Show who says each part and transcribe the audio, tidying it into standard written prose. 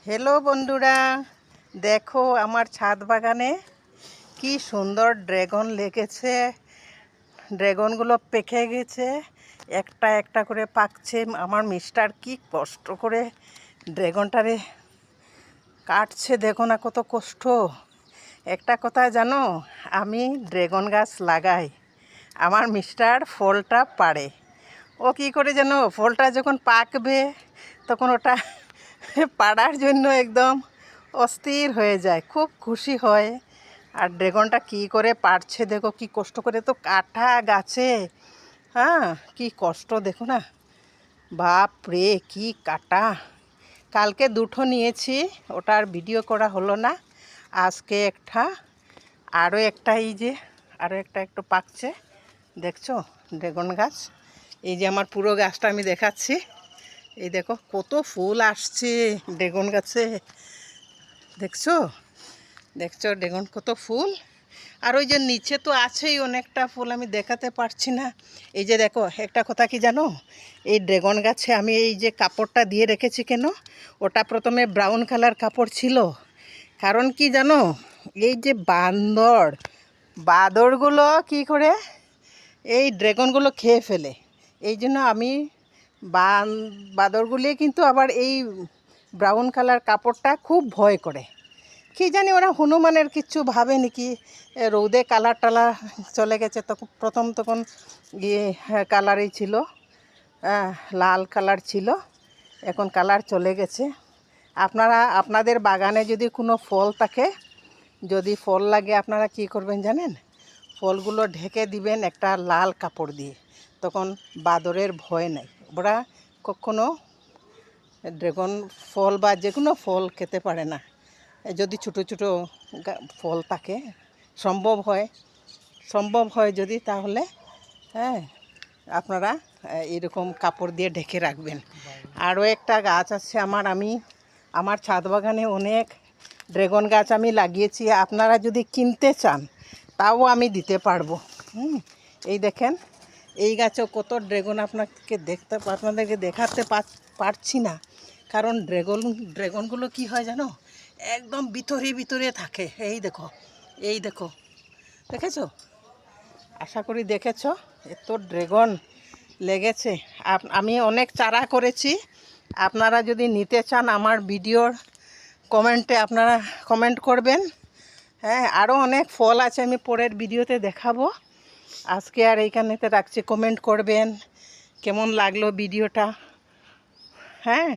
Speaker 1: Hello বন্ধুরা, দেখো আমার ছাদ বাগানে কি সুন্দর ড্রাগন লেগেছে। ড্রাগনগুলো পেকে গেছে, একটা একটা করে পাকছে। আমার মিস্টার কি কষ্ট করে ড্রাগনটারে কাটছে, দেখো না কত কষ্ট। একটা কথা জানো, আমি ড্রাগন গাছ লাগাই, আমার মিস্টার ফলটা পাড়ে। ও কি করে জানো, ফলটা যখন পাকবে তখন ওটা পাড়ার জন্য একদম অস্থির হয়ে যায়, খুব খুশি হয়। আর ড্রাগনটা কি করে পারছে দেখো, কি কষ্ট করে, তো কাটা গাছে। হ্যাঁ, কি কষ্ট দেখো না, বাপ রে কি কাটা। কালকে দুটো নিয়েছি, ওটার ভিডিও করা হলো না। আজকে একটা, আরও একটা, এই যে আরও একটা একটু পাকছে, দেখছো ড্রাগন গাছ। এই যে আমার পুরো গাছটা আমি দেখাচ্ছি, এই দেখো কত ফুল আসছে ড্রাগন গাছে, দেখছো দেখছো ড্রাগন কত ফুল। আর ওই যে নিচে তো আছেই অনেকটা ফুল, আমি দেখাতে পারছি না। এই যে দেখো, একটা কথা কি জানো, এই ড্রাগন গাছে আমি এই যে কাপড়টা দিয়ে রেখেছি কেন, ওটা প্রথমে ব্রাউন কালার কাপড় ছিল। কারণ কি জানো, এই যে বাঁদরগুলো কি করে এই ড্রাগনগুলো খেয়ে ফেলে, এই জন্য আমি বাঁদরগুলি কিন্তু আবার এই ব্রাউন কালার কাপড়টা খুব ভয় করে। কি জানি ওরা হনুমানের কিচ্ছু ভাবে নাকি, রৌদে কালার টালার চলে গেছে। তখন তখন ইয়ে কালারই ছিল, লাল কালার ছিল, এখন কালার চলে গেছে। আপনাদের বাগানে যদি কোনো ফল থাকে, যদি ফল লাগে, আপনারা কি করবেন জানেন, ফলগুলো ঢেকে দিবেন একটা লাল কাপড় দিয়ে, তখন বাদরের ভয় নাই। ওরা কখনো ড্রাগন ফল বা যে কোনো ফল খেতে পারে না, যদি ছোটো ছোটো ফল থাকে। সম্ভব হয় যদি, তাহলে হ্যাঁ আপনারা এরকম কাপড় দিয়ে ঢেকে রাখবেন। আরও একটা গাছ আছে আমার ছাদ বাগানে অনেক ড্রাগন গাছ আমি লাগিয়েছি। আপনারা যদি কিনতে চান তাও আমি দিতে পারবো। এই দেখেন, এই গাছেও কত ড্রাগন আপনাদেরকে দেখাতে পারছি না, কারণ ড্রাগনগুলো কি হয় জানো, একদম ভিতরে থাকে। এই দেখো দেখেছো, আশা করি দেখেছো, এত ড্রাগন লেগেছে। আমি অনেক চারা করেছি, আপনারা যদি নিতে চান আমার ভিডিওর কমেন্টে আপনারা কমেন্ট করবেন। হ্যাঁ, আরও অনেক ফল আছে, আমি পরের ভিডিওতে দেখাবো। আজকে আর এইখানেতে রাখছি, কমেন্ট করবেন কেমন লাগলো ভিডিওটা। হ্যাঁ।